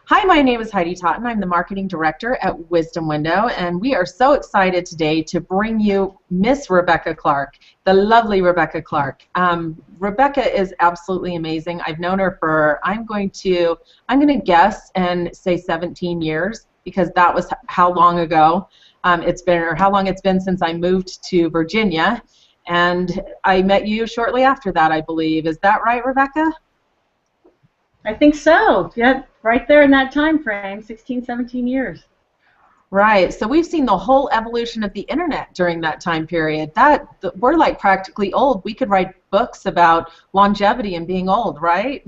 Hi, my name is Heidi Totten. I'm the Marketing Director at Wisdom Window, and we are so excited today to bring you Miss Rebecca Clark, the lovely Rebecca Clark. Rebecca is absolutely amazing. I've known her for, I'm going to guess and say 17 years, because that was how long ago it's been, or how long it's been since I moved to Virginia, and I met you shortly after that, I believe. Is that right, Rebecca? I think so. Yeah, right there in that time frame, 16, 17 years. Right. So we've seen the whole evolution of the internet during that time period. We're like practically old. We could write books about longevity and being old, right?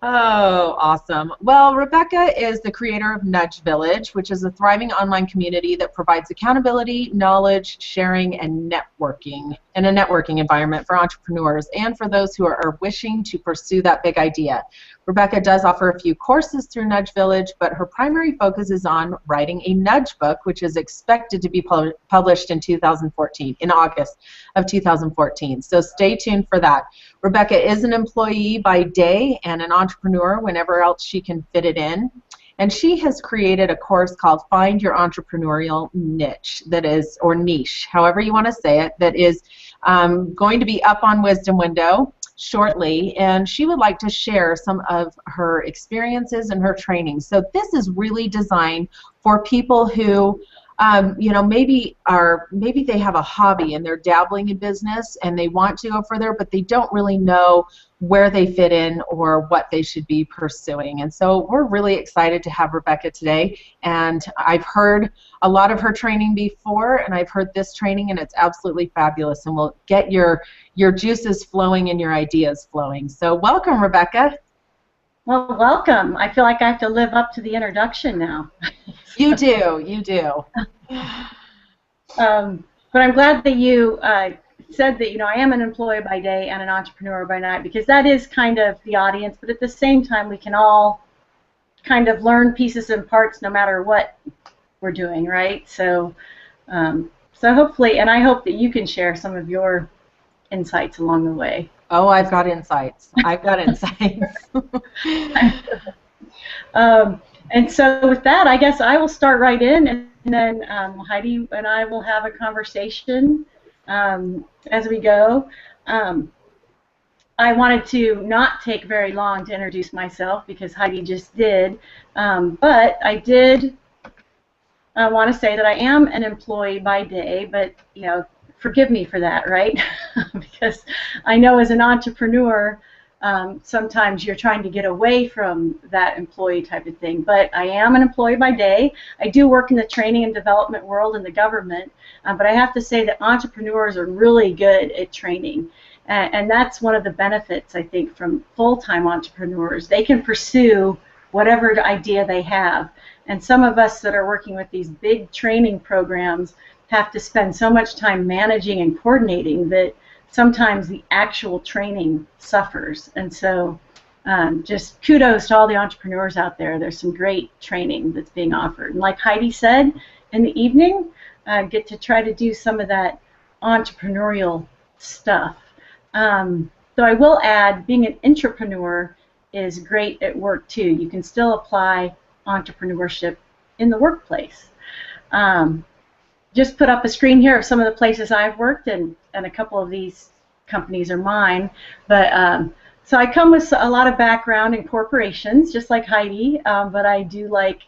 Oh, awesome. Well, Rebecca is the creator of Nudge Village, which is a thriving online community that provides accountability, knowledge, sharing, and networking in a networking environment for entrepreneurs and for those who are wishing to pursue that big idea. Rebecca does offer a few courses through Nudge Village, but her primary focus is on writing a nudge book, which is expected to be published in 2014, in August of 2014. So stay tuned for that. Rebecca is an employee by day and an entrepreneur whenever else she can fit it in. And she has created a course called Find Your Entrepreneurial Niche, that is, or niche, however you want to say it, that is going to be up on Wisdom Window shortly, and she would like to share some of her experiences and her training. So this is really designed for people who maybe they have a hobby and they're dabbling in business and they want to go further, but they don't really know where they fit in or what they should be pursuing. And so we're really excited to have Rebecca today. And I've heard a lot of her training before, and I've heard this training, and it's absolutely fabulous. And we'll get your juices flowing and your ideas flowing. So welcome, Rebecca. Well, welcome. I feel like I have to live up to the introduction now. You do, you do. But I'm glad that you said that, I am an employee by day and an entrepreneur by night, because that is kind of the audience, but at the same time we can all kind of learn pieces and parts no matter what we're doing, right? So, so hopefully, and I hope that you can share some of your insights along the way. Oh, I've got insights. I've got insights. And so with that, I guess I will start right in, and then Heidi and I will have a conversation as we go. I wanted to not take very long to introduce myself because Heidi just did, but I did want to say that I am an employee by day, but forgive me for that, right? Because I know as an entrepreneur, sometimes you're trying to get away from that employee type of thing. But I am an employee by day. I do work in the training and development world in the government, but I have to say that entrepreneurs are really good at training. And that's one of the benefits, I think, from full-time entrepreneurs. They can pursue whatever idea they have. And some of us that are working with these big training programs have to spend so much time managing and coordinating that sometimes the actual training suffers. And so just kudos to all the entrepreneurs out there. There's some great training that's being offered. And like Heidi said, in the evening, get to try to do some of that entrepreneurial stuff. Though I will add, being an intrapreneur is great at work too. You can still apply entrepreneurship in the workplace. Just put up a screen here of some of the places I've worked, and a couple of these companies are mine. But so I come with a lot of background in corporations, just like Heidi, but I do like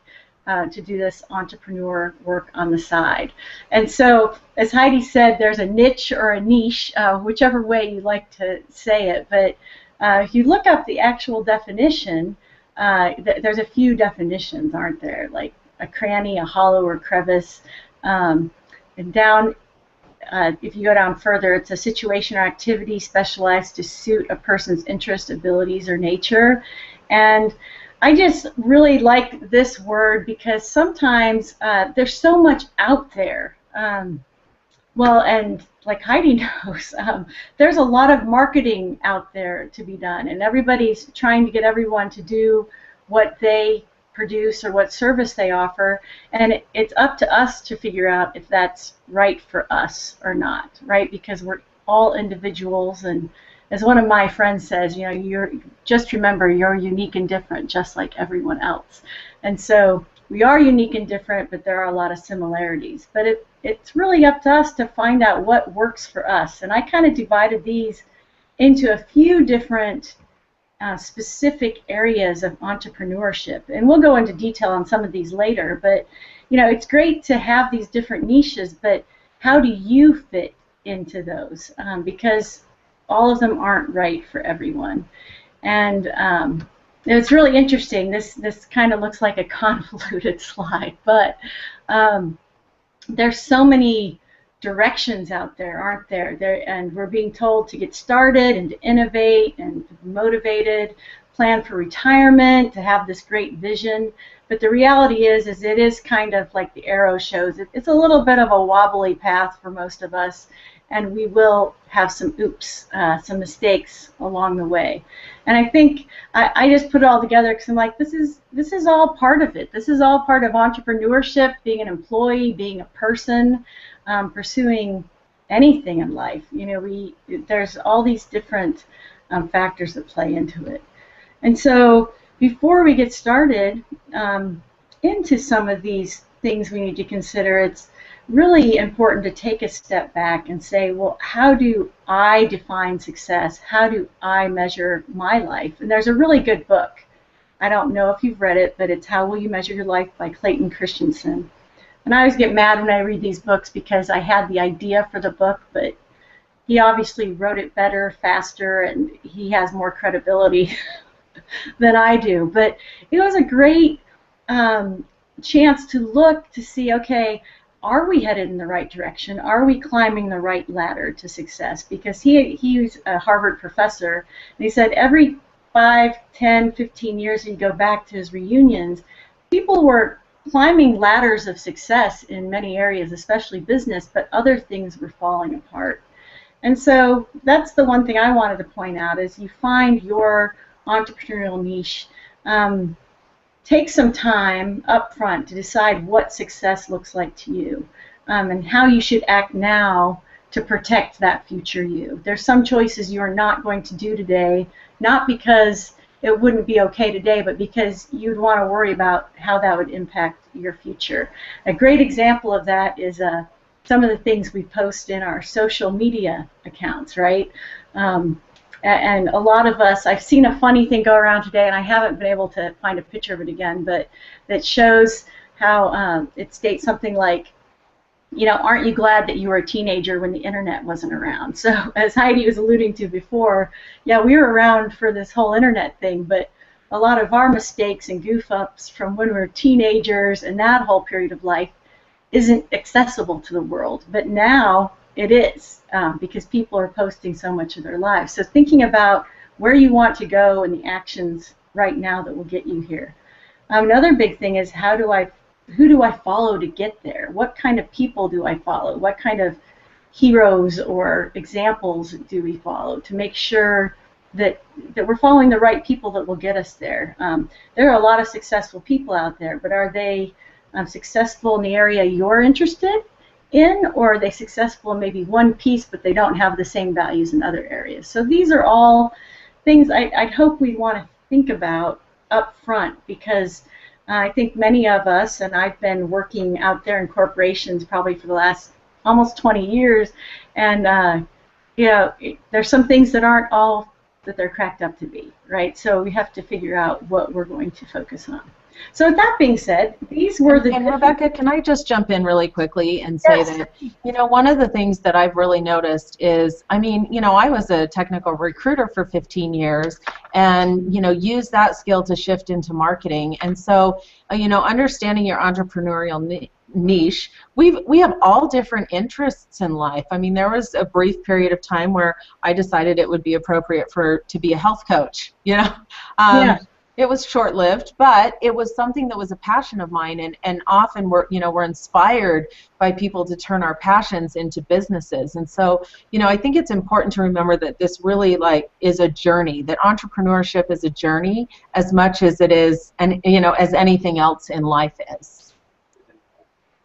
to do this entrepreneur work on the side. And so, as Heidi said, there's a niche or a niche, whichever way you like to say it. But if you look up the actual definition, there's a few definitions, aren't there? Like a cranny, a hollow, or crevice. And down, if you go down further, it's a situation or activity specialized to suit a person's interest, abilities, or nature. And I just really like this word because sometimes there's so much out there. Well, and like Heidi knows, there's a lot of marketing out there to be done, and everybody's trying to get everyone to do what they produce or what service they offer, and it's up to us to figure out if that's right for us or not, right? Because we're all individuals, and as one of my friends says, just remember you're unique and different, just like everyone else. And so we are unique and different, but there are a lot of similarities. But it's really up to us to find out what works for us. And I kind of divided these into a few different specific areas of entrepreneurship. And we'll go into detail on some of these later. But, it's great to have these different niches, but how do you fit into those? Because all of them aren't right for everyone. And it's really interesting. This kind of looks like a convoluted slide, but there's so many directions out there, aren't there? And we're being told to get started and to innovate and to be motivated, plan for retirement, to have this great vision. But the reality is it is kind of like the arrow shows. It's a little bit of a wobbly path for most of us, and we will have some oops, some mistakes along the way. And I think I just put it all together because I'm like, this is all part of it. This is all part of entrepreneurship, being an employee, being a person, pursuing anything in life. There's all these different factors that play into it. And so before we get started into some of these things we need to consider, it's really important to take a step back and say, well, how do I define success? How do I measure my life? And there's a really good book. I don't know if you've read it, but it's How Will You Measure Your Life by Clayton Christensen. And I always get mad when I read these books because I had the idea for the book, but he obviously wrote it better, faster, and he has more credibility than I do. But it was a great chance to look to see, okay, are we headed in the right direction? Are we climbing the right ladder to success? Because he's a Harvard professor, and he said every 5, 10, 15 years he'd go back to his reunions, people were climbing ladders of success in many areas, especially business, but other things were falling apart. And so that's the one thing I wanted to point out is you find your entrepreneurial niche. Take some time up front to decide what success looks like to you and how you should act now to protect that future you. There's some choices you are not going to do today, not because it wouldn't be okay today, but because you'd want to worry about how that would impact your future. A great example of that is some of the things we post in our social media accounts, right? And a lot of us, I've seen a funny thing go around today, and I haven't been able to find a picture of it again, but that shows how it states something like, aren't you glad that you were a teenager when the internet wasn't around? So as Heidi was alluding to before, yeah, we were around for this whole internet thing, but a lot of our mistakes and goof-ups from when we were teenagers and that whole period of life isn't accessible to the world. But now it is, because people are posting so much of their lives. So thinking about where you want to go and the actions right now that will get you here. Another big thing is who do I follow to get there? What kind of people do I follow? What kind of heroes or examples do we follow to make sure that we're following the right people that will get us there? There are a lot of successful people out there, but are they successful in the area you're interested in, or are they successful in maybe one piece but they don't have the same values in other areas? So these are all things I'd hope we want to think about up front, because I think many of us, and I've been working out there in corporations probably for the last almost 20 years, and there's some things that aren't all that they're cracked up to be, right? So we have to figure out what we're going to focus on. So with that being said, these were the... And Rebecca, can I just jump in really quickly and say that, one of the things that I've really noticed is, I was a technical recruiter for 15 years and, used that skill to shift into marketing. And so, understanding your entrepreneurial niche, we have all different interests in life. There was a brief period of time where I decided it would be appropriate to be a health coach, Yeah. It was short-lived, but it was something that was a passion of mine, and often we're inspired by people to turn our passions into businesses. And so, I think it's important to remember that this really is a journey, that entrepreneurship is a journey as much as it is, and as anything else in life is.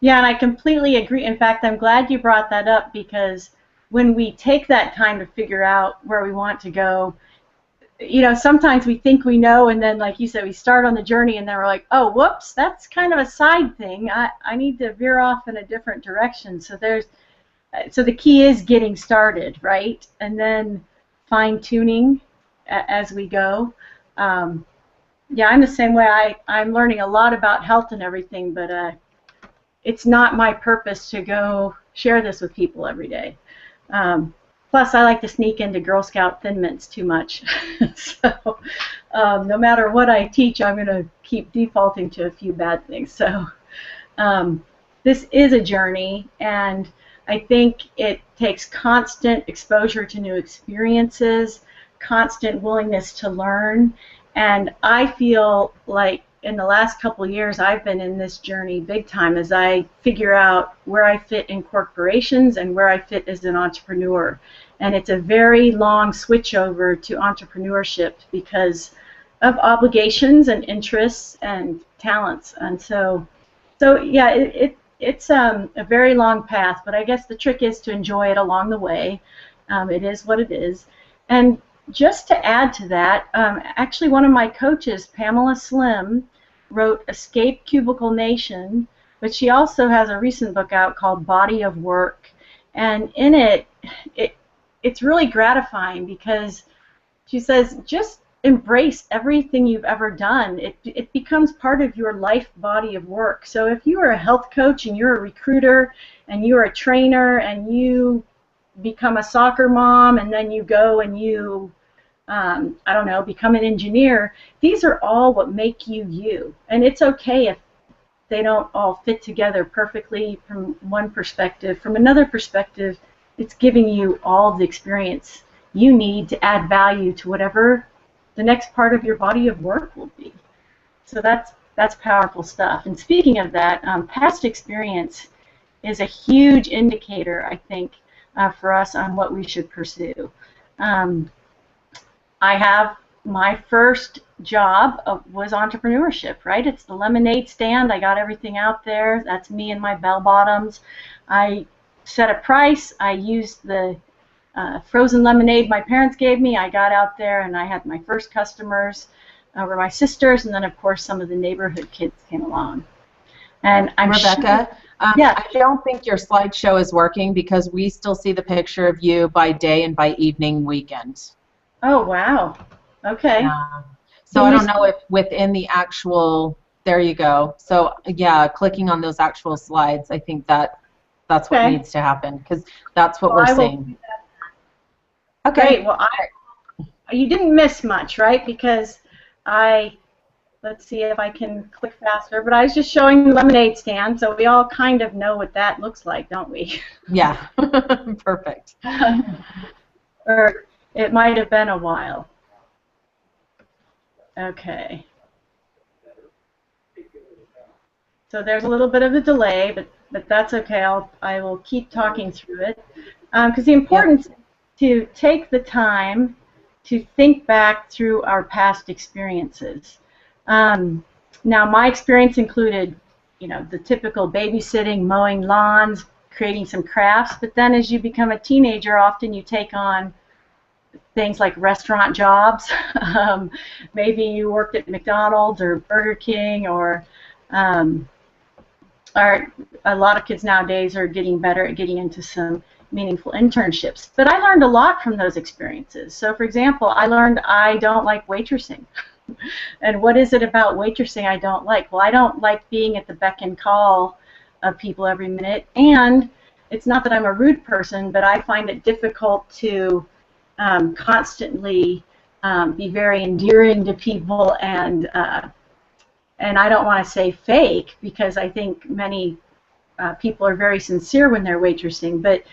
Yeah, and I completely agree. In fact, I'm glad you brought that up, because when we take that time to figure out where we want to go, sometimes we think we know, and then, like you said, we start on the journey, and then we're like, oh, whoops, that's kind of a side thing. I need to veer off in a different direction. So the key is getting started, right? And then fine-tuning as we go. Yeah, I'm the same way. I'm learning a lot about health and everything, but it's not my purpose to go share this with people every day. Plus, I like to sneak into Girl Scout Thin Mints too much. So no matter what I teach, I'm going to keep defaulting to a few bad things. So this is a journey, and I think it takes constant exposure to new experiences, constant willingness to learn, and I feel like in the last couple of years I've been in this journey big time as I figure out where I fit in corporations and where I fit as an entrepreneur. And it's a very long switch over to entrepreneurship because of obligations and interests and talents. And so yeah, it's a very long path, but I guess the trick is to enjoy it along the way. It is what it is. And just to add to that, actually one of my coaches, Pamela Slim, wrote Escape Cubicle Nation, but she also has a recent book out called Body of Work. And in it's really gratifying because she says, just embrace everything you've ever done. It becomes part of your life body of work. So if you are a health coach and you're a recruiter and you're a trainer and you become a soccer mom and then you go and you I don't know, become an engineer, these are all what make you you. And it's okay if they don't all fit together perfectly from one perspective. From another perspective, it's giving you all the experience you need to add value to whatever the next part of your body of work will be. So that's powerful stuff. And speaking of that, past experience is a huge indicator, I think, for us on what we should pursue. I have my first job was entrepreneurship, right? It's the lemonade stand. I got everything out there. That's me and my bell bottoms. I set a price. I used the frozen lemonade my parents gave me. I got out there and I had my first customers were my sisters, and then of course some of the neighborhood kids came along. And I'm Rebecca, yeah. I don't think your slideshow is working because we still see the picture of you by day and by evening weekends. Oh, wow. Okay. So I don't know if within the actual, there you go. So yeah, clicking on those actual slides, I think that's what needs to happen because that's what we're seeing. Okay. Great. Well, you didn't miss much, right? Because let's see if I can click faster, but I was just showing the lemonade stand, so we all kind of know what that looks like, don't we? Yeah. Perfect. Or it might have been a while. Okay. So there's a little bit of a delay, but that's okay. I will keep talking through it. Because the importance to take the time to think back through our past experiences. Now, my experience included, the typical babysitting, mowing lawns, creating some crafts, but then as you become a teenager, often you take on things like restaurant jobs. Maybe you worked at McDonald's or Burger King, or a lot of kids nowadays are getting better at getting into some meaningful internships. But I learned a lot from those experiences. So, for example, I learned I don't like waitressing. And what is it about waitressing I don't like? Well, I don't like being at the beck and call of people every minute. And it's not that I'm a rude person, but I find it difficult to constantly be very endearing to people, and I don't want to say fake because I think many people are very sincere when they're waitressing, but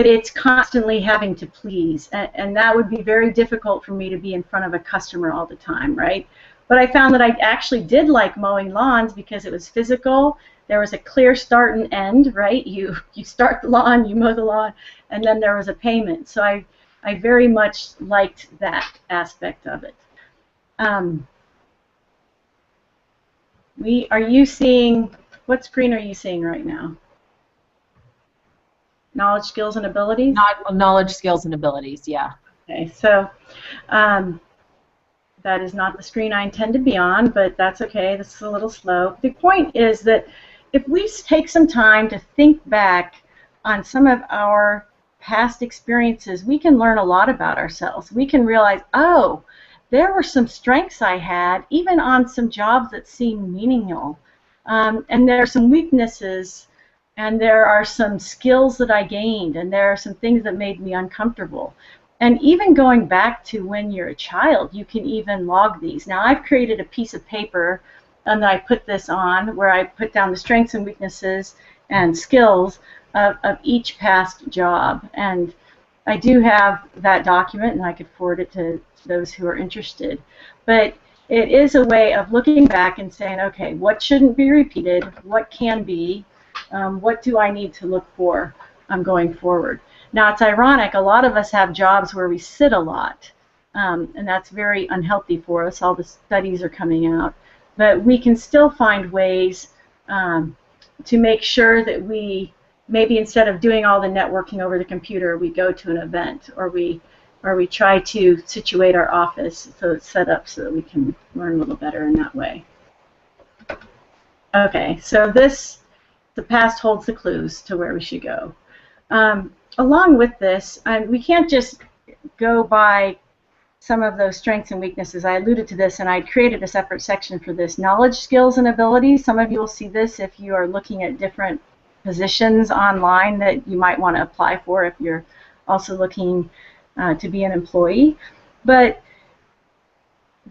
it's constantly having to please, and that would be very difficult for me to be in front of a customer all the time, right? But I found that I actually did like mowing lawns because it was physical. There was a clear start and end, right? You start the lawn, you mow the lawn, and then there was a payment. So I very much liked that aspect of it. Are you seeing, what screen are you seeing right now? Knowledge, skills, and abilities? Not knowledge, skills, and abilities, yeah. Okay, so that is not the screen I intend to be on, but that's okay. This is a little slow. The point is that if we take some time to think back on some of our past experiences, we can learn a lot about ourselves. We can realize, oh, there were some strengths I had, even on some jobs that seemed menial. And there are some weaknesses, and there are some skills that I gained, and there are some things that made me uncomfortable. And even going back to when you're a child, you can even log these. Now, I've created a piece of paper and I put this on where I put down the strengths and weaknesses and skills of each past job. And I do have that document, and I could forward it to those who are interested. But it is a way of looking back and saying, okay, what shouldn't be repeated? What can be? What do I need to look for going forward? Now, it's ironic, a lot of us have jobs where we sit a lot, and that's very unhealthy for us. All the studies are coming out. But we can still find ways to make sure that we, maybe instead of doing all the networking over the computer, we go to an event, or we try to situate our office so it's set up so that we can learn a little better in that way. Okay, so the past holds the clues to where we should go. Along with this, we can't just go by some of those strengths and weaknesses. I alluded to this, and I created a separate section for this. Knowledge, skills, and abilities. Some of you will see this if you are looking at different positions online that you might want to apply for if you're also looking to be an employee. But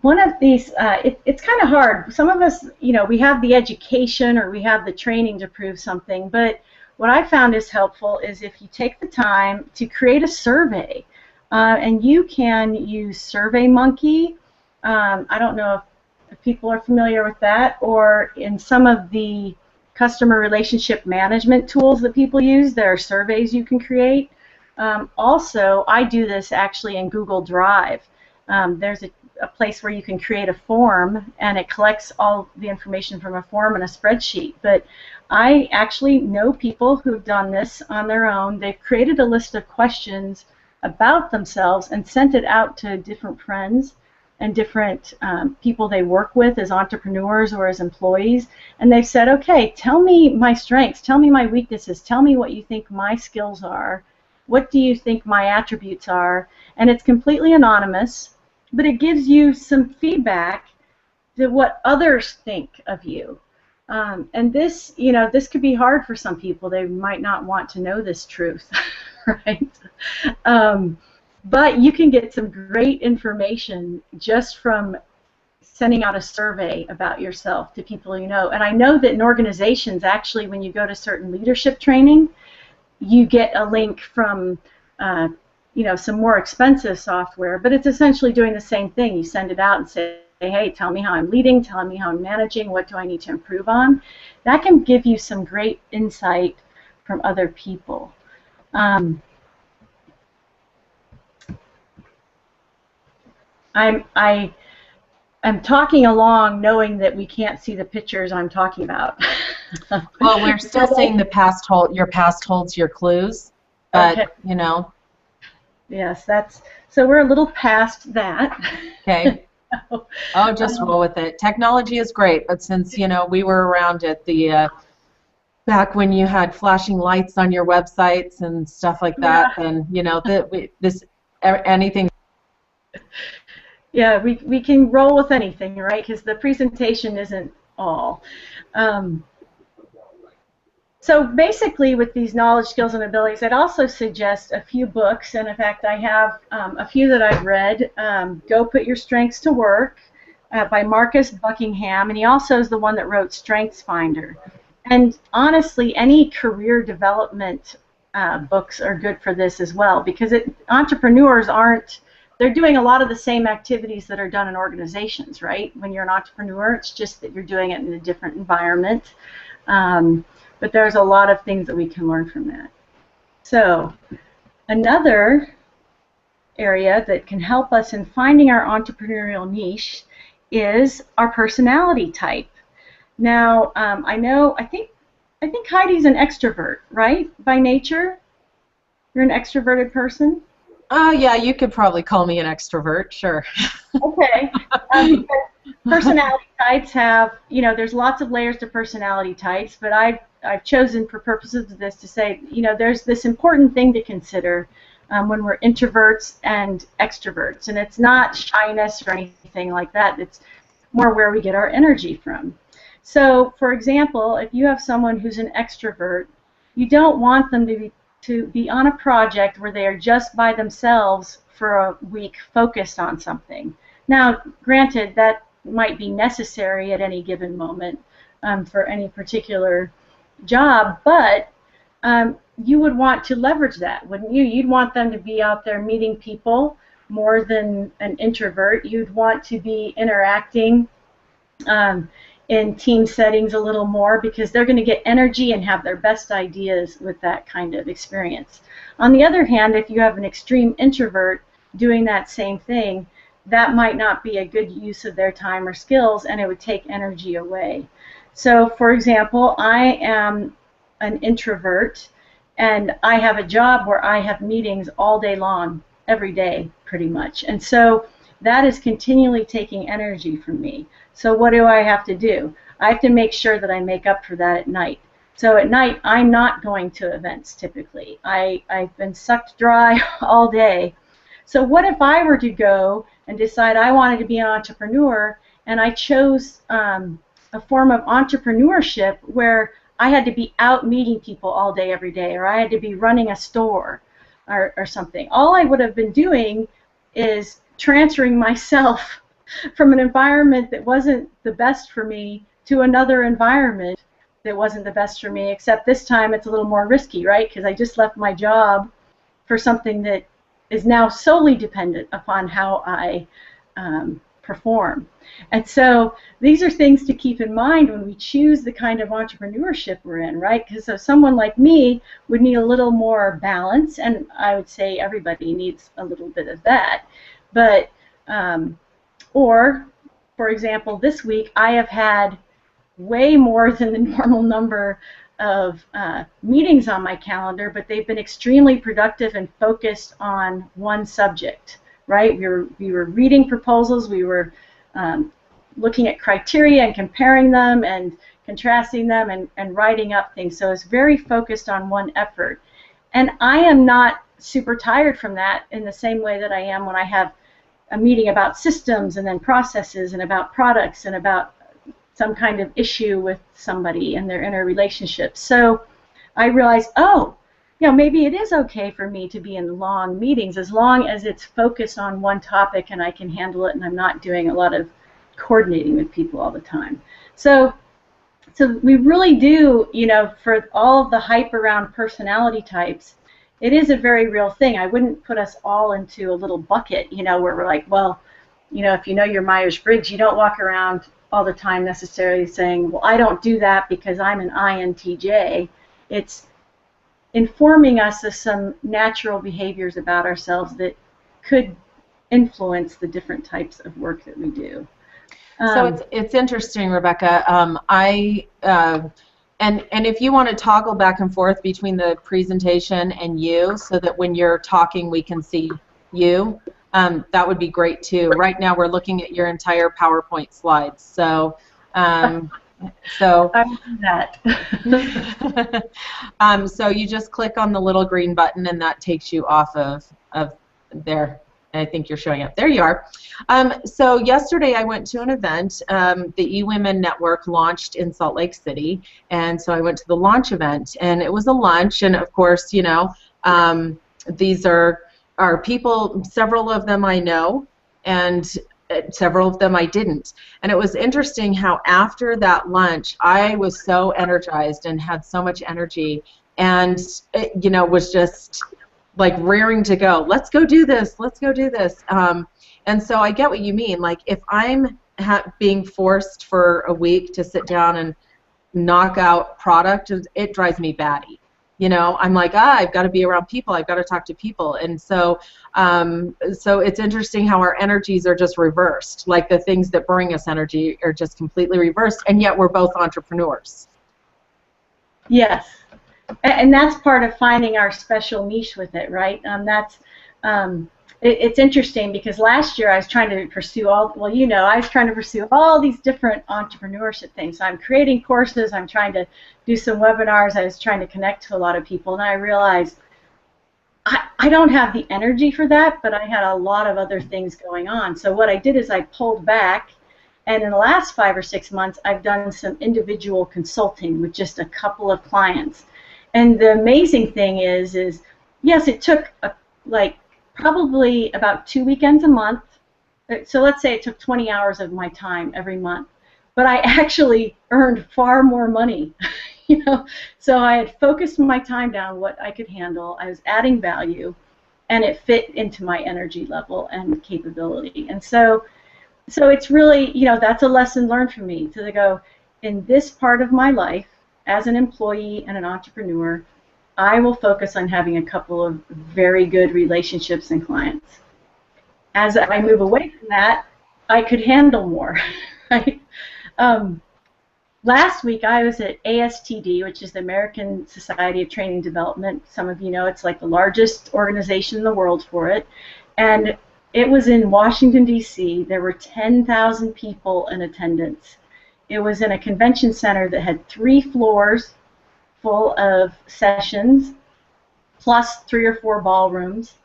one of these, it's kind of hard. Some of us, we have the education or we have the training to prove something, but what I found is helpful is if you take the time to create a survey, and you can use SurveyMonkey. I don't know if people are familiar with that, or in some of the customer relationship management tools that people use, there are surveys you can create. Also, I do this actually in Google Drive. There's a place where you can create a form, and it collects all the information from a form in a spreadsheet. But I actually know people who've done this on their own. They've created a list of questions about themselves and sent it out to different friends and different people they work with as entrepreneurs or as employees. And they've said, okay, tell me my strengths, tell me my weaknesses, tell me what you think my skills are, what do you think my attributes are. And it's completely anonymous, but it gives you some feedback to what others think of you. And this, this could be hard for some people. They might not want to know this truth, right? But you can get some great information just from sending out a survey about yourself to people you know. And I know that in organizations, actually, when you go to certain leadership training, you get a link from some more expensive software, but it's essentially doing the same thing. You send it out and say, hey, tell me how I'm leading, tell me how I'm managing, what do I need to improve on. That can give you some great insight from other people. I'm talking along knowing that we can't see the pictures I'm talking about. Well, we're still saying your past holds your clues, but okay. Yes, so we're a little past that. Okay. Oh, just roll with it. Technology is great, but since we were around at the back when you had flashing lights on your websites and stuff like that, then anything. Yeah, we can roll with anything, right? Because the presentation isn't all. So basically, with these knowledge, skills, and abilities, I'd also suggest a few books, and in fact, I have a few that I've read. Go Put Your Strengths to Work by Marcus Buckingham, and he also is the one that wrote Strengths Finder. And honestly, any career development books are good for this as well, because entrepreneurs they're doing a lot of the same activities that are done in organizations, right? When you're an entrepreneur, it's just that you're doing it in a different environment. But there's a lot of things that we can learn from that. So another area that can help us in finding our entrepreneurial niche is our personality type. Now, I think Heidi's an extrovert, right, by nature? You're an extroverted person? Yeah, you could probably call me an extrovert, sure. Okay. Because personality types have, there's lots of layers to personality types, but I've chosen for purposes of this to say, there's this important thing to consider when we're introverts and extroverts, and it's not shyness or anything like that. It's more where we get our energy from. So, for example, if you have someone who's an extrovert, you don't want them to be on a project where they are just by themselves for a week focused on something. Now, granted, that might be necessary at any given moment for any particular job, but you would want to leverage that, wouldn't you? You'd want them to be out there meeting people more than an introvert. You'd want to be interacting in team settings a little more because they're going to get energy and have their best ideas with that kind of experience. On the other hand, if you have an extreme introvert doing that same thing, that might not be a good use of their time or skills, and it would take energy away. So, for example, I am an introvert, and I have a job where I have meetings all day long, every day, pretty much. And so that is continually taking energy from me. So what do I have to do? I have to make sure that I make up for that at night. So at night, I'm not going to events typically. I've been sucked dry all day. So what if I were to go and decide I wanted to be an entrepreneur, and I chose a form of entrepreneurship where I had to be out meeting people all day, every day, or I had to be running a store or something. All I would have been doing is transferring myself from an environment that wasn't the best for me to another environment that wasn't the best for me, except this time it's a little more risky, right? Because I just left my job for something that is now solely dependent upon how I perform. And so these are things to keep in mind when we choose the kind of entrepreneurship we're in, right? Because so someone like me would need a little more balance, and I would say everybody needs a little bit of that. But, or, for example, this week I have had way more than the normal number of meetings on my calendar, but they've been extremely productive and focused on one subject, right? We were reading proposals, we were looking at criteria and comparing them and contrasting them and writing up things. So it's very focused on one effort. And I am not super tired from that in the same way that I am when I have a meeting about systems and then processes and about products and about some kind of issue with somebody and their inner relationships. So I realized, oh, maybe it is okay for me to be in long meetings as long as it's focused on one topic and I can handle it and I'm not doing a lot of coordinating with people all the time. So we really do, for all of the hype around personality types, it is a very real thing. I wouldn't put us all into a little bucket, where we're like, well, if you know your Myers-Briggs, you don't walk around all the time necessarily saying, well, I don't do that because I'm an INTJ. It's informing us of some natural behaviors about ourselves that could influence the different types of work that we do. So it's interesting, Rebecca. And if you want to toggle back and forth between the presentation and you, so that when you're talking we can see you, that would be great too. Right now we're looking at your entire PowerPoint slides. So I will do that. So you just click on the little green button and that takes you off of there. I think you're showing up. There you are. So yesterday I went to an event. The eWomen Network launched in Salt Lake City, and so I went to the launch event, and it was a lunch, and of course, these are people, several of them I know, and several of them I didn't. And it was interesting how after that lunch I was so energized and had so much energy, and it, was just like raring to go. Let's go do this. Let's go do this. And so I get what you mean. Like if I'm being forced for a week to sit down and knock out product, it drives me batty. I'm like, I've got to be around people. I've got to talk to people. And so, so it's interesting how our energies are just reversed. Like the things that bring us energy are just completely reversed, and yet we're both entrepreneurs. Yes. And that's part of finding our special niche with it, right? It's interesting because last year I was trying to pursue I was trying to pursue all these different entrepreneurship things. So I'm creating courses, I'm trying to do some webinars, I was trying to connect to a lot of people, and I realized I don't have the energy for that, but I had a lot of other things going on. So what I did is I pulled back, and in the last 5 or 6 months, I've done some individual consulting with just a couple of clients. And the amazing thing is yes, it took probably about 2 weekends a month. So let's say it took 20 hours of my time every month, but I actually earned far more money. So I had focused my time down what I could handle. I was adding value, and it fit into my energy level and capability. And so it's really, that's a lesson learned for me to go, in this part of my life as an employee and an entrepreneur, I will focus on having a couple of very good relationships and clients. As I move away from that, I could handle more, right? Last week I was at ASTD, which is the American Society of Training and Development. Some of you know it's like the largest organization in the world for it. And it was in Washington, D.C. There were 10,000 people in attendance. It was in a convention center that had 3 floors full of sessions, plus 3 or 4 ballrooms.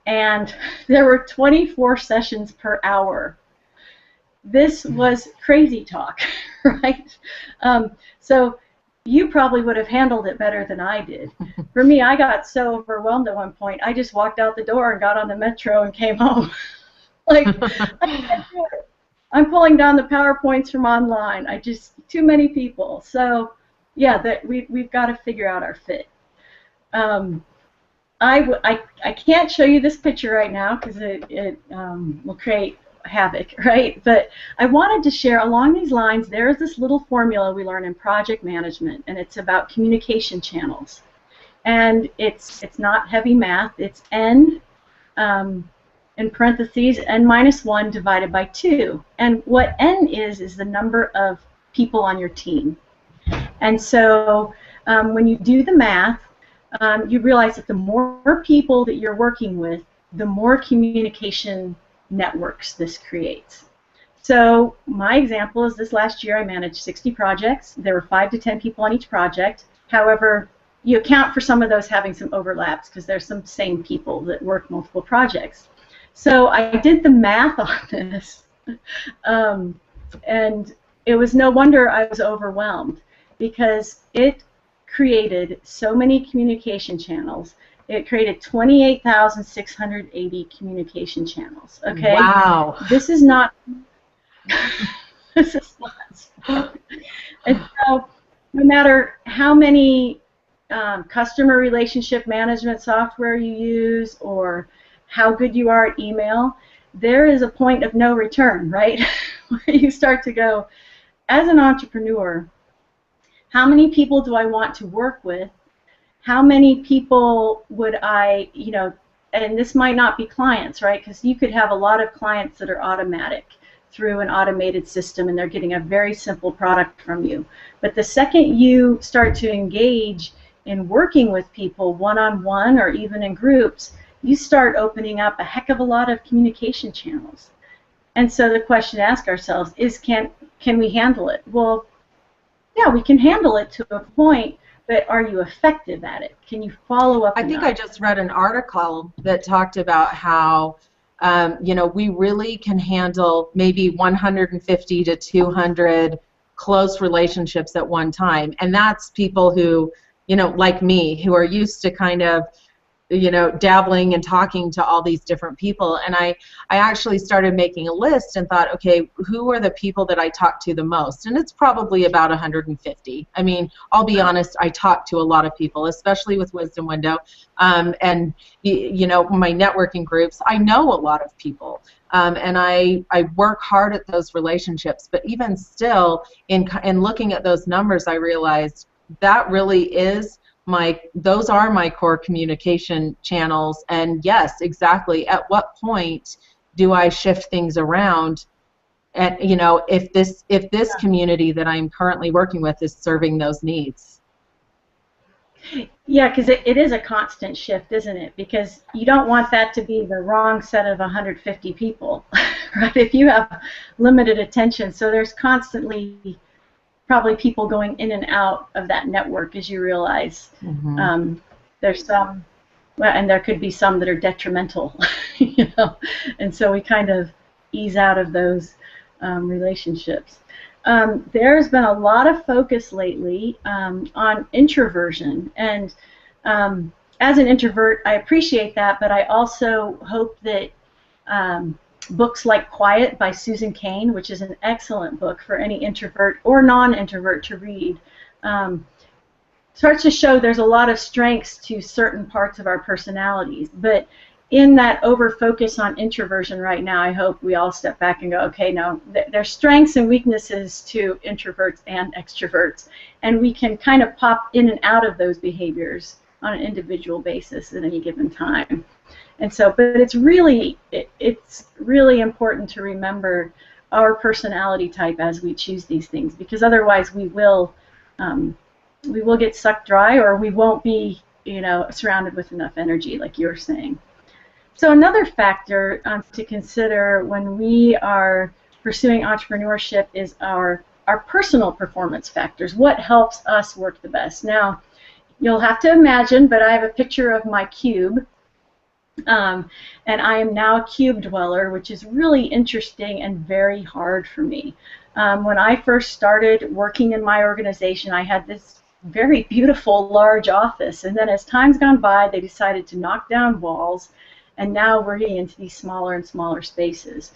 And there were 24 sessions per hour. This was crazy talk, right? So you probably would have handled it better than I did. For me, I got so overwhelmed at one point, I just walked out the door and got on the metro and came home. I can't do it. I'm pulling down the PowerPoints from online. Too many people. So yeah, we've got to figure out our fit. I can't show you this picture right now because it will create havoc, right? But I wanted to share along these lines. There is this little formula we learn in project management, and it's about communication channels. And it's not heavy math. It's N in parentheses N-1 divided by 2. And what N is the number of people on your team. And so when you do the math, you realize that the more people that you're working with, the more communication networks this creates. So my example is this last year I managed 60 projects. There were 5 to 10 people on each project. However, you account for some of those having some overlaps because there's some same people that work multiple projects. So I did the math on this, and it was no wonder I was overwhelmed because it created so many communication channels. It created 28,680 communication channels. Okay. Wow. This is not. This is not. And so, no matter how many customer relationship management software you use or how good you are at email, there is a point of no return, right? Where you start to go, as an entrepreneur, how many people do I want to work with? How many people would I, and this might not be clients, right? Because you could have a lot of clients that are automatic through an automated system and they're getting a very simple product from you. But the second you start to engage in working with people one-on-one or even in groups, you start opening up a heck of a lot of communication channels. And so the question to ask ourselves is, can we handle it? Well, yeah, we can handle it to a point, but are you effective at it? Can you follow up? I think I just read an article that talked about how we really can handle maybe 150 to 200 close relationships at one time, and that's people who, like me, who are used to kind of dabbling and talking to all these different people. And I actually started making a list and thought, okay, who are the people that I talk to the most? And it's probably about 150. I mean, I'll be honest, I talk to a lot of people, especially with Wisdom Window. And my networking groups, I know a lot of people. And I work hard at those relationships. But even still, in looking at those numbers, I realized that really is those are my core communication channels. And yes, exactly, at what point do I shift things around? And if this community that I'm currently working with is serving those needs. Yeah, because it is a constant shift, isn't it? Because you don't want that to be the wrong set of 150 people, right? If you have limited attention, so there's constantly probably people going in and out of that network, as you realize. Mm-hmm. There's some, well, and there could be some that are detrimental, you know, and so we kind of ease out of those relationships. There's been a lot of focus lately on introversion, and as an introvert, I appreciate that, but I also hope that books like Quiet by Susan Cain, which is an excellent book for any introvert or non-introvert to read, starts to show there's a lot of strengths to certain parts of our personalities, but in that over-focus on introversion right now, I hope we all step back and go, okay, no, there's strengths and weaknesses to introverts and extroverts, and we can kind of pop in and out of those behaviors on an individual basis at any given time. And so, but it's really important to remember our personality type as we choose these things, because otherwise we will get sucked dry, or we won't be, you know, surrounded with enough energy, like you were saying. So another factor to consider when we are pursuing entrepreneurship is our personal performance factors. What helps us work the best? Now, you'll have to imagine, but I have a picture of my cube, and I am now a cube dweller, which is really interesting and very hard for me. When I first started working in my organization, I had this very beautiful large office, and then as time's gone by, they decided to knock down walls, and now we're getting into these smaller and smaller spaces.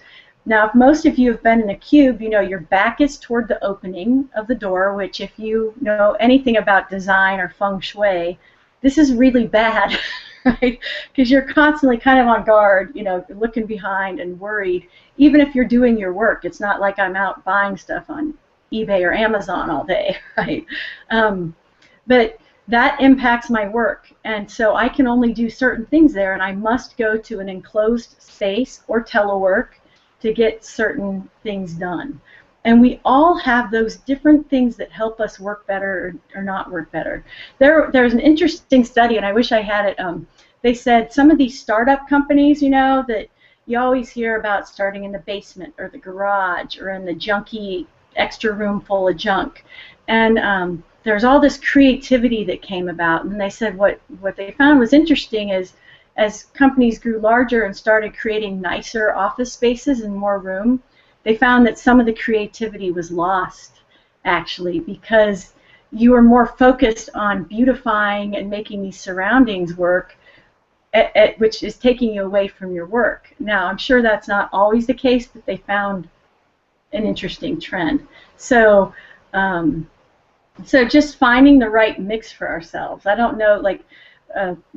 Now, if most of you have been in a cube, you know your back is toward the opening of the door, which if you know anything about design or feng shui, this is really bad, right? Because you're constantly kind of on guard, you know, looking behind and worried, even if you're doing your work. It's not like I'm out buying stuff on eBay or Amazon all day, right? But that impacts my work, and so I can only do certain things there, and I must go to an enclosed space or telework to get certain things done. And we all have those different things that help us work better or not work better. There's an interesting study, and I wish I had it. They said some of these startup companies, you know, that you always hear about starting in the basement or the garage or in the junky extra room full of junk. And there's all this creativity that came about, and they said what they found was interesting is as companies grew larger and started creating nicer office spaces and more room, they found that some of the creativity was lost, actually, because you were more focused on beautifying and making these surroundings work, which is taking you away from your work. Now, I'm sure that's not always the case, but they found an interesting trend. So just finding the right mix for ourselves. I don't know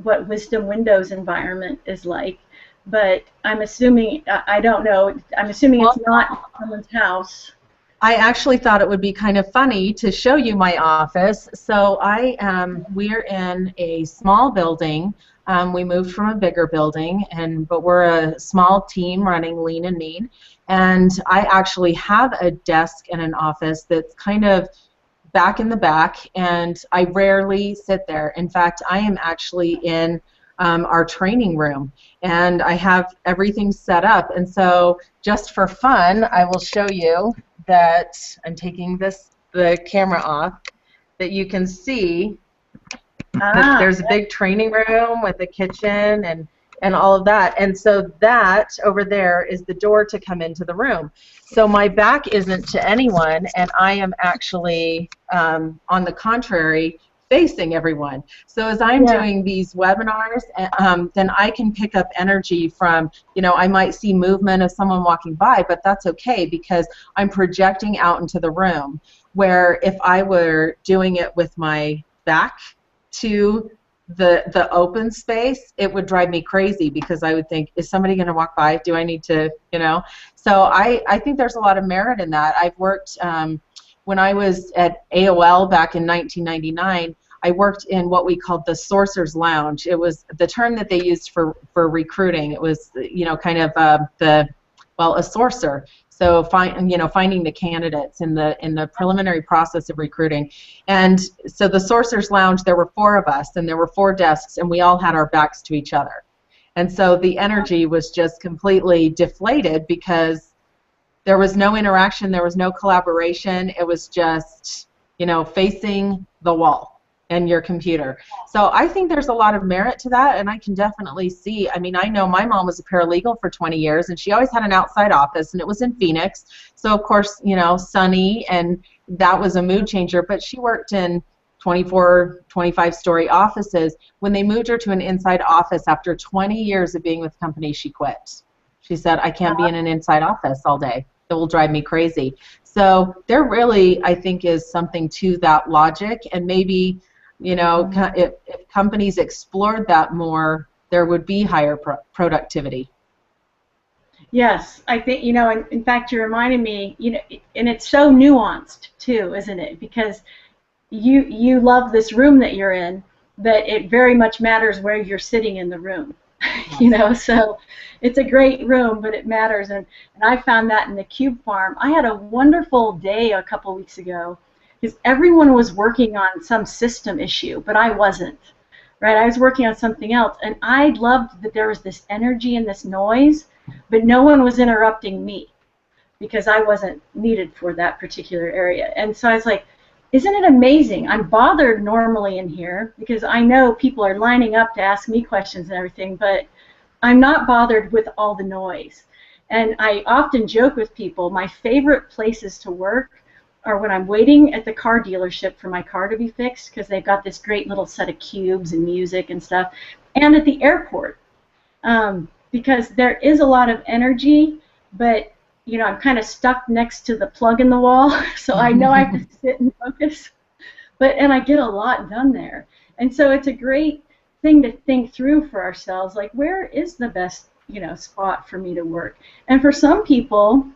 what Wisdom Windows environment is like, but I'm assuming, I don't know, I'm assuming it's not someone's house. I actually thought it would be kind of funny to show you my office. So we're in a small building. We moved from a bigger building, but we're a small team running lean and mean. And I actually have a desk and an office that's kind of back in the back, and I rarely sit there. In fact, I am actually in our training room, and I have everything set up. And so just for fun, I will show you that I'm taking the camera off, that you can see that there's a big training room with a kitchen and all of that. And so that over there is the door to come into the room. So my back isn't to anyone, and I am actually, on the contrary, facing everyone. So as I'm doing these webinars, then I can pick up energy from, you know, I might see movement of someone walking by, but that's okay because I'm projecting out into the room, where if I were doing it with my back to the open space, it would drive me crazy because I would think, is somebody going to walk by? Do I need to, you know? So I think there's a lot of merit in that. I've worked, when I was at AOL back in 1999, I worked in what we called the Sorcerer's Lounge. It was the term that they used for recruiting. It was, you know, kind of a sorcerer. So finding the candidates in the preliminary process of recruiting. And so the Sorcerer's Lounge, there were 4 of us, and there were 4 desks, and we all had our backs to each other. And so the energy was just completely deflated because there was no interaction, there was no collaboration. It was just, facing the wall and your computer. So I think there's a lot of merit to that, and I can definitely see, I know my mom was a paralegal for 20 years, and she always had an outside office, and it was in Phoenix. So of course, sunny, and that was a mood changer, but she worked in 24, 25-story offices. When they moved her to an inside office after 20 years of being with the company, she quit. She said, I can't be in an inside office all day. It will drive me crazy. So there really, I think, is something to that logic, and maybe, if companies explored that more, there would be higher productivity. Yes, I think, and in fact, you reminded me, and it's so nuanced too, isn't it? Because you love this room that you're in, but it very much matters where you're sitting in the room. So it's a great room, but it matters. And I found that in the Cube Farm. I had a wonderful day a couple weeks ago because everyone was working on some system issue, but I wasn't. Right? I was working on something else, and I loved that there was this energy and this noise, but no one was interrupting me because I wasn't needed for that particular area. And so I was like, isn't it amazing? I'm bothered normally in here because I know people are lining up to ask me questions and everything, but I'm not bothered with all the noise. And I often joke with people, my favorite places to work are when I'm waiting at the car dealership for my car to be fixed, because they've got this great little set of cubes and music and stuff, and at the airport, because there is a lot of energy, but I'm kind of stuck next to the plug in the wall, so I know I have to sit and focus. And I get a lot done there. And so it's a great thing to think through for ourselves, like, where is the best, spot for me to work? And for some people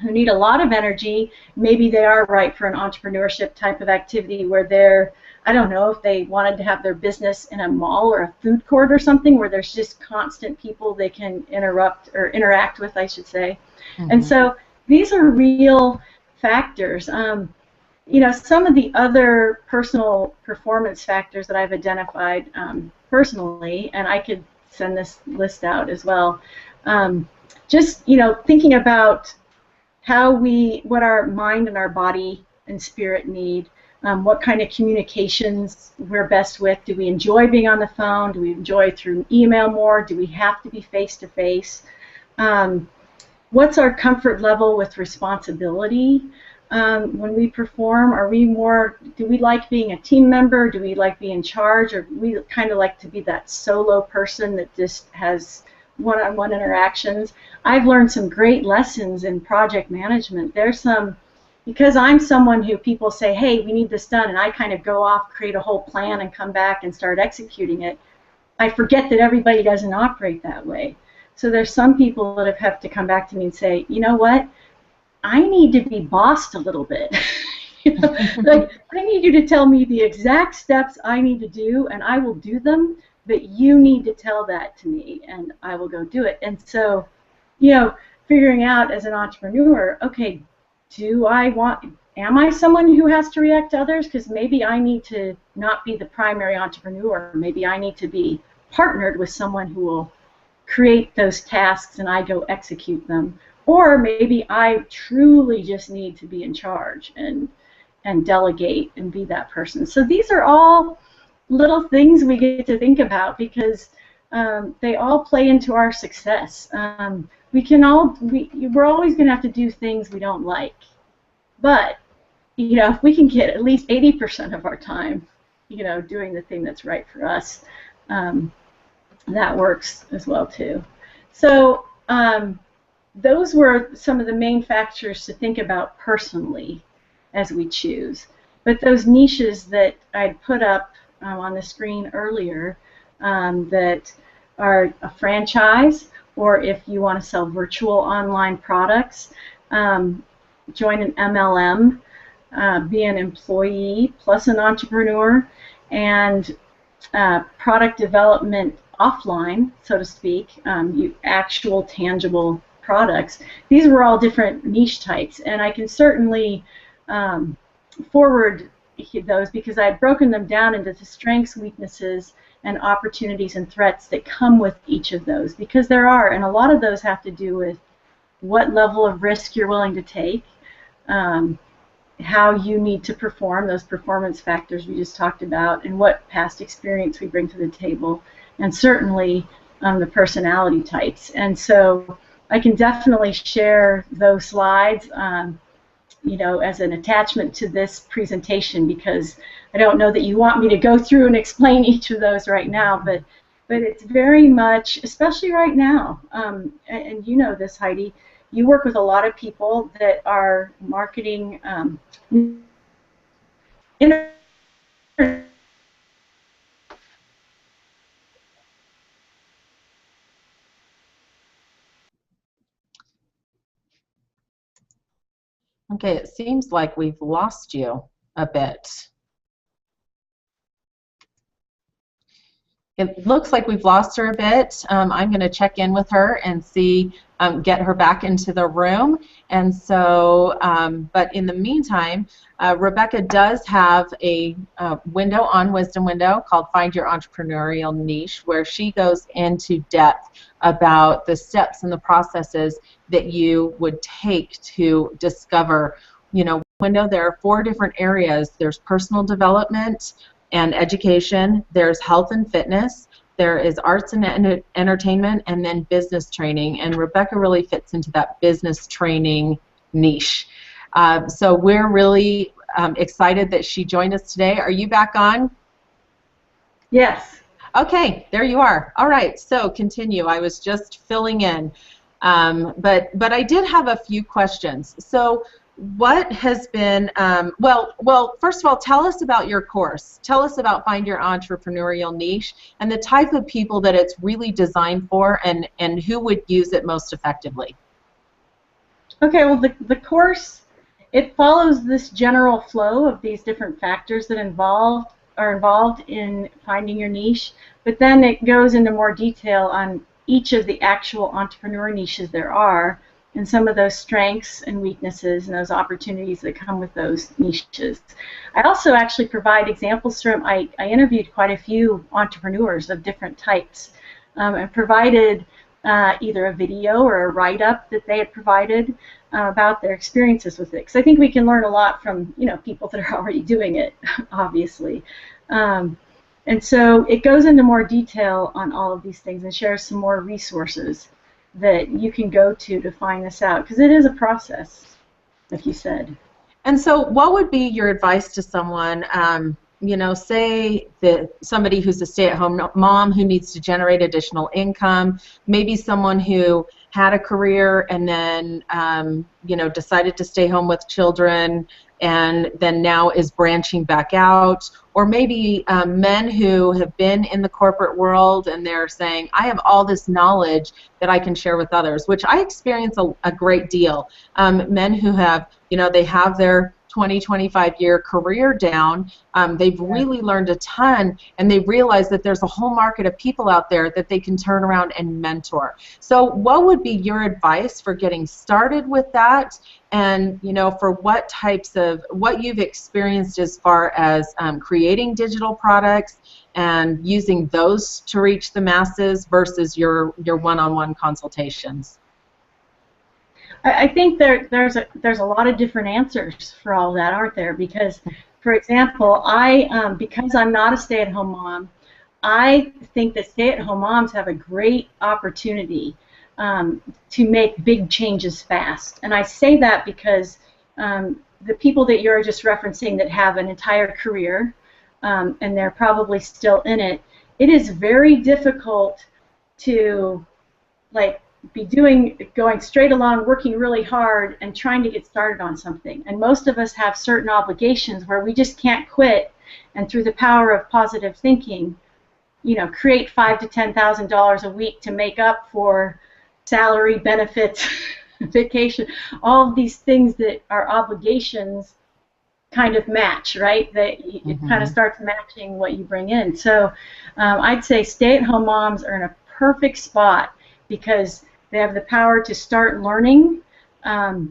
who need a lot of energy, maybe they are right for an entrepreneurship type of activity where they're, I don't know, if they wanted to have their business in a mall or a food court or something where there's just constant people they can interact with, I should say. Mm-hmm. And so these are real factors. Some of the other personal performance factors that I've identified personally, and I could send this list out as well, just thinking about what our mind and our body and spirit need, what kind of communications we're best with. Do we enjoy being on the phone? Do we enjoy through email more? Do we have to be face-to-face? What's our comfort level with responsibility when we perform? Do we like being a team member? Do we like being in charge? Or do we kind of like to be that solo person that just has one-on-one interactions? I've learned some great lessons in project management. Because I'm someone who people say, hey, we need this done, and I kind of go off, create a whole plan, and come back and start executing it, I forget that everybody doesn't operate that way. So there's some people that have to come back to me and say, you know what, I need to be bossed a little bit. Like, I need you to tell me the exact steps I need to do, and I will do them, but you need to tell that to me, and I will go do it. And so, figuring out as an entrepreneur, okay, am I someone who has to react to others? Because maybe I need to not be the primary entrepreneur. Maybe I need to be partnered with someone who will create those tasks and I go execute them. Or maybe I truly just need to be in charge and delegate and be that person. So these are all little things we get to think about because they all play into our success. We're always going to have to do things we don't like. But, if we can get at least 80% of our time, doing the thing that's right for us, that works as well too. So those were some of the main factors to think about personally as we choose. But those niches that I'd put up on the screen earlier, that are a franchise, or if you want to sell virtual online products, join an MLM, be an employee plus an entrepreneur, and product development offline, so to speak, actual tangible products. These were all different niche types, and I can certainly forward those because I had broken them down into the strengths, weaknesses, and opportunities and threats that come with each of those, because there are, and a lot of those have to do with what level of risk you're willing to take, how you need to perform, those performance factors we just talked about, and what past experience we bring to the table, and certainly the personality types. And so I can definitely share those slides as an attachment to this presentation, because I don't know that you want me to go through and explain each of those right now, but it's very much, especially right now, and you know this, Heidi, you work with a lot of people that are marketing Okay, it seems like we've lost you a bit. It looks like we've lost her a bit. I'm going to check in with her and see, get her back into the room. And so, but in the meantime, Rebecca does have a window on Wisdom Window called Find Your Entrepreneurial Niche, where she goes into depth about the steps and the processes that you would take to discover, window. There are 4 different areas. There's personal development and education, there's health and fitness, there is arts and entertainment, and then business training. And Rebecca really fits into that business training niche. So we're really excited that she joined us today. Are you back on? Yes. Okay, there you are. All right, so continue. I was just filling in. But I did have a few questions. So what has been, well, first of all, tell us about your course. Tell us about Find Your Entrepreneurial Niche and the type of people that it's really designed for, and who would use it most effectively. Okay, well, the course, it follows this general flow of these different factors that are involved in finding your niche, but then it goes into more detail on each of the actual entrepreneur niches there are, and some of those strengths and weaknesses and those opportunities that come with those niches. I also actually provide examples from, I interviewed quite a few entrepreneurs of different types, and provided either a video or a write-up that they had provided about their experiences with it. Because I think we can learn a lot from people that are already doing it, obviously. And so it goes into more detail on all of these things and shares some more resources that you can go to find this out, because it is a process, like you said. And so what would be your advice to someone, say that somebody who's a stay-at-home mom who needs to generate additional income, maybe someone who had a career and then, decided to stay home with children and then now is branching back out, or maybe men who have been in the corporate world and they're saying, I have all this knowledge that I can share with others, which I experience a great deal. Men who have, they have their 20, 25-year career down, they've really learned a ton, and they realize that there's a whole market of people out there that they can turn around and mentor. So what would be your advice for getting started with that, and for what types of, what you've experienced as far as creating digital products and using those to reach the masses versus your one-on-one consultations? I think there's a lot of different answers for all that, aren't there? Because, for example, because I'm not a stay-at-home mom, I think that stay-at-home moms have a great opportunity to make big changes fast. And I say that because the people that you're just referencing that have an entire career and they're probably still in it, it is very difficult to be going straight along, working really hard, and trying to get started on something. And most of us have certain obligations where we just can't quit, and through the power of positive thinking, create $5,000 to $10,000 a week to make up for salary, benefits, vacation, all of these things that our obligations kind of match, right? That it kind of starts matching what you bring in. So I'd say stay-at-home moms are in a perfect spot because They have the power to start learning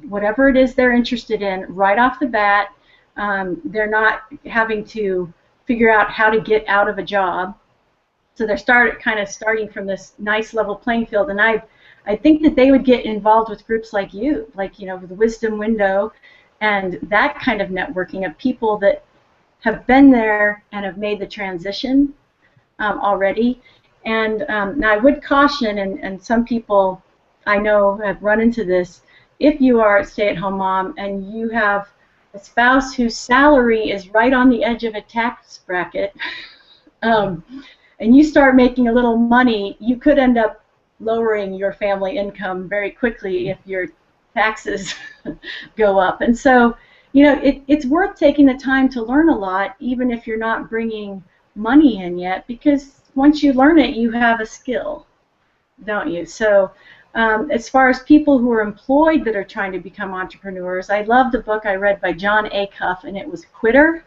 whatever it is they're interested in right off the bat. They're not having to figure out how to get out of a job. So they're starting from this nice level playing field. And I think that they would get involved with groups like you, like, you know, the Wisdom Window and that kind of networking of people that have been there and have made the transition already. And now I would caution, and some people I know have run into this, if you are a stay-at-home mom and you have a spouse whose salary is right on the edge of a tax bracket, and you start making a little money, you could end up lowering your family income very quickly if your taxes go up. And so, you know, it's worth taking the time to learn a lot, even if you're not bringing money in yet, because once you learn it, you have a skill, don't you? So as far as people who are employed that are trying to become entrepreneurs, I love the book I read by John Acuff, and it was Quitter.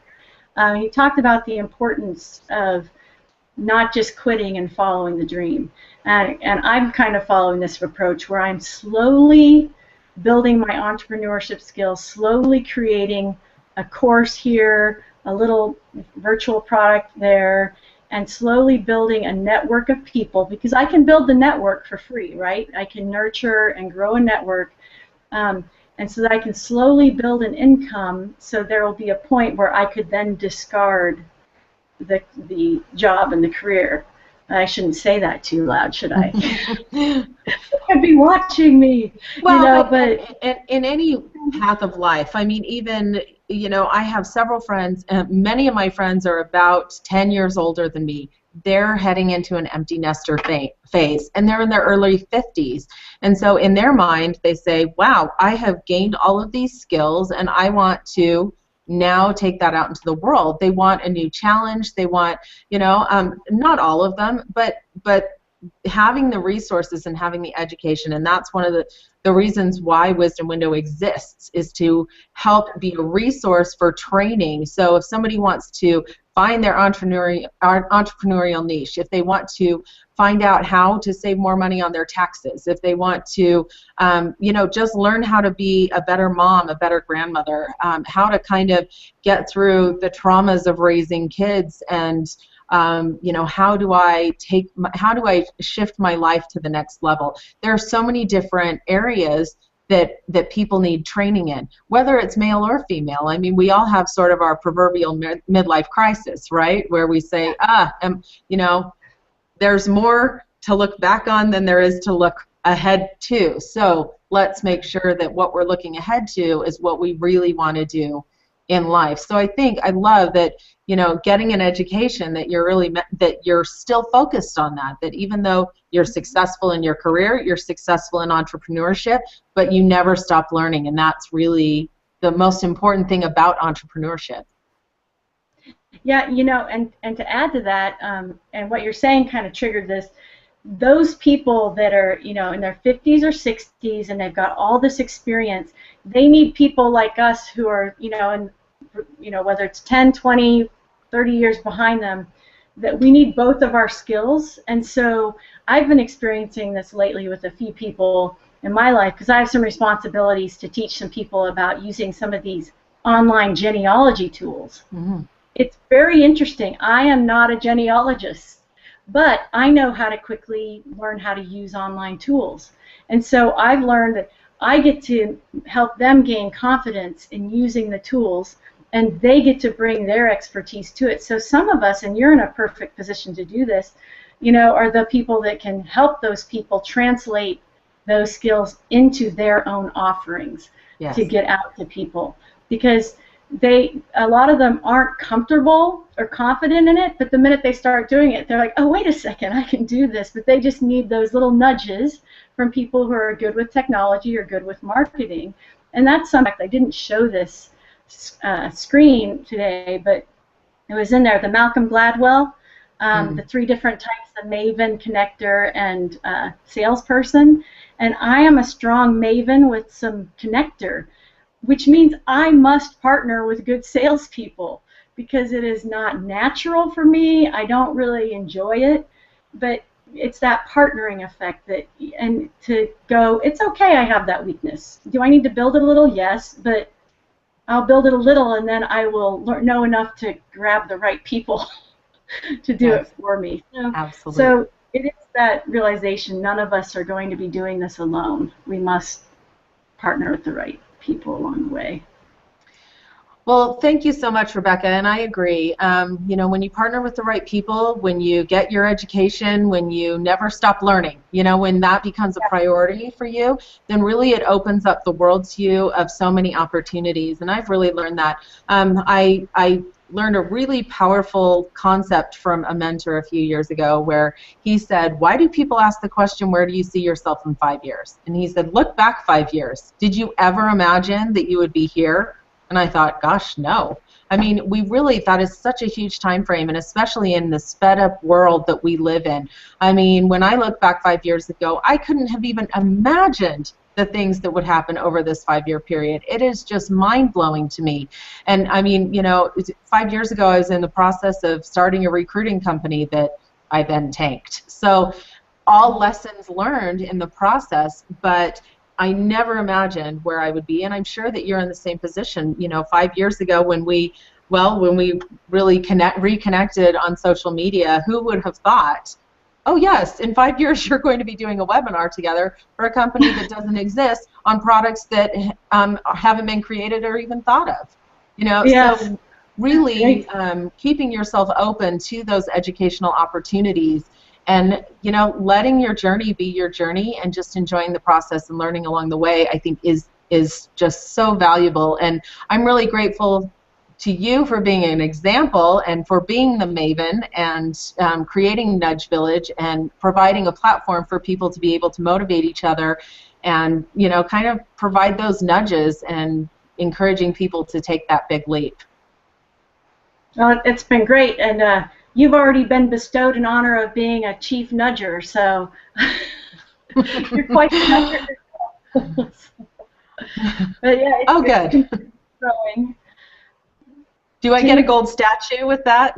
He talked about the importance of not just quitting and following the dream. And I'm kind of following this approach where I'm slowly building my entrepreneurship skills, slowly creating a course here, a little virtual product there, and slowly building a network of people, because I can build the network for free, right? I can nurture and grow a network, and so that I can slowly build an income, so there will be a point where I could then discard the job and the career. I shouldn't say that too loud, should I? I'd be watching me. Well, you know, but in any path of life, I mean, even, you know, I have several friends, many of my friends are about 10 years older than me. They're heading into an empty nester phase, and they're in their early 50s. And so in their mind, they say, wow, I have gained all of these skills, and I want to now take that out into the world. They want a new challenge. They want, you know, not all of them, but having the resources and having the education, and that's one of the reasons why Wisdom Window exists, is to help be a resource for training. So if somebody wants to find their entrepreneurial niche, if they want to find out how to save more money on their taxes, if they want to, you know, just learn how to be a better mom, a better grandmother, how to kind of get through the traumas of raising kids, and you know, how do I shift my life to the next level? There are so many different areas that people need training in, whether it's male or female. I mean, we all have sort of our proverbial midlife crisis, right? Where we say, you know, there's more to look back on than there is to look ahead to. So let's make sure that what we're looking ahead to is what we really want to do in life. So I love that, you know, getting an education, that you're still focused on that even though you're successful in your career, you're successful in entrepreneurship, but you never stop learning, and that's really the most important thing about entrepreneurship. Yeah, you know, and to add to that, and what you're saying kind of triggered this, those people that are, you know, in their 50s or 60s and they've got all this experience, they need people like us who are, you know, and, you know, whether it's 10, 20, 30 years behind them, that we need both of our skills. And so I've been experiencing this lately with a few people in my life, because I have some responsibilities to teach some people about using some of these online genealogy tools. Mm-hmm. It's very interesting. I am not a genealogist, but I know how to quickly learn how to use online tools. And so I've learned that I get to help them gain confidence in using the tools, and they get to bring their expertise to it. So some of us, and you're in a perfect position to do this, you know, are the people that can help those people translate those skills into their own offerings. Yes. To get out to people, because a lot of them aren't comfortable or confident in it, but the minute they start doing it, they're like, oh, wait a second, I can do this. But they just need those little nudges from people who are good with technology or good with marketing. And that's something, I didn't show this screen today, but it was in there, the Malcolm Gladwell, the 3 different types of maven, connector, and salesperson. And I am a strong maven with some connector, which means I must partner with good salespeople, because it is not natural for me. I don't really enjoy it, but it's that partnering effect that, and to go, it's okay, I have that weakness. Do I need to build it a little? Yes, but I'll build it a little, and then I will know enough to grab the right people to do Yes. it for me. Absolutely. So it is that realization, none of us are going to be doing this alone. We must partner with the right people along the way. Well, thank you so much, Rebecca, and I agree. You know, when you partner with the right people, when you get your education, when you never stop learning, you know, when that becomes a priority for you, then really it opens up the world to you of so many opportunities, and I've really learned that. I learned a really powerful concept from a mentor a few years ago where he said, why do people ask the question, where do you see yourself in 5 years? And he said, look back 5 years. Did you ever imagine that you would be here? And I thought, gosh, no. I mean, that is such a huge time frame, and especially in the sped up world that we live in. I mean, when I look back 5 years ago, I couldn't have even imagined the things that would happen over this 5 year period. It is just mind-blowing to me. And I mean, you know, 5 years ago I was in the process of starting a recruiting company that I then tanked. So all lessons learned in the process, but I never imagined where I would be, and I'm sure that you're in the same position. You know, 5 years ago when we really reconnected on social media, who would have thought, oh yes, in 5 years you're going to be doing a webinar together for a company that doesn't exist on products that haven't been created or even thought of. You know, yes. So really keeping yourself open to those educational opportunities, and, you know, letting your journey be your journey and just enjoying the process and learning along the way, I think is just so valuable. And I'm really grateful to you for being an example and for being the maven and creating Nudge Village and providing a platform for people to be able to motivate each other and, you know, kind of provide those nudges and encouraging people to take that big leap. Well, it's been great, and you've already been bestowed an honor of being a chief nudger, so you're quite the nudger. But yeah, it's good. Growing. Do I get a gold statue with that?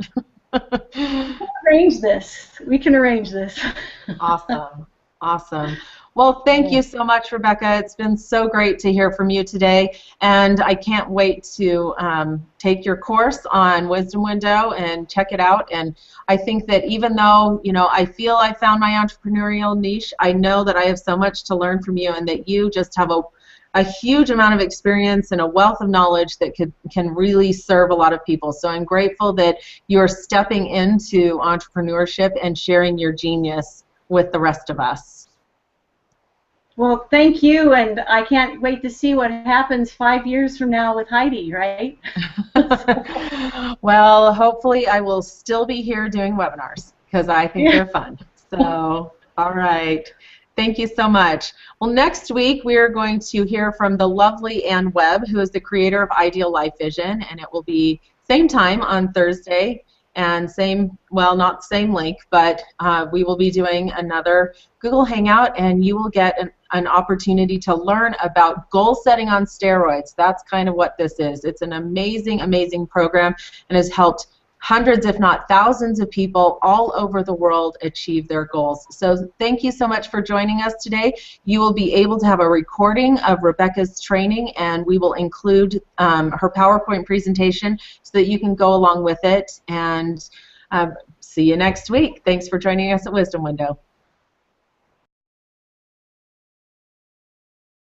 We can arrange this. Awesome. Awesome. Well, thank you so much, Rebecca. It's been so great to hear from you today, and I can't wait to take your course on Wisdom Window and check it out. And I think that even though, you know, I feel I found my entrepreneurial niche, I know that I have so much to learn from you, and that you just have a huge amount of experience and a wealth of knowledge that can really serve a lot of people. So I'm grateful that you're stepping into entrepreneurship and sharing your genius with the rest of us. Well, thank you, and I can't wait to see what happens 5 years from now with Heidi, right? Well, hopefully I will still be here doing webinars because I think they're fun. So, all right. Thank you so much. Well, next week we are going to hear from the lovely Ann Webb, who is the creator of Ideal Life Vision, and it will be same time on Thursday. And not same link, but we will be doing another Google Hangout, and you will get an opportunity to learn about goal setting on steroids. That's kind of what this is. It's an amazing, amazing program and has helped hundreds, if not thousands of people all over the world achieve their goals. So thank you so much for joining us today. You will be able to have a recording of Rebecca's training, and we will include her PowerPoint presentation so that you can go along with it. And see you next week. Thanks for joining us at Wisdom Window.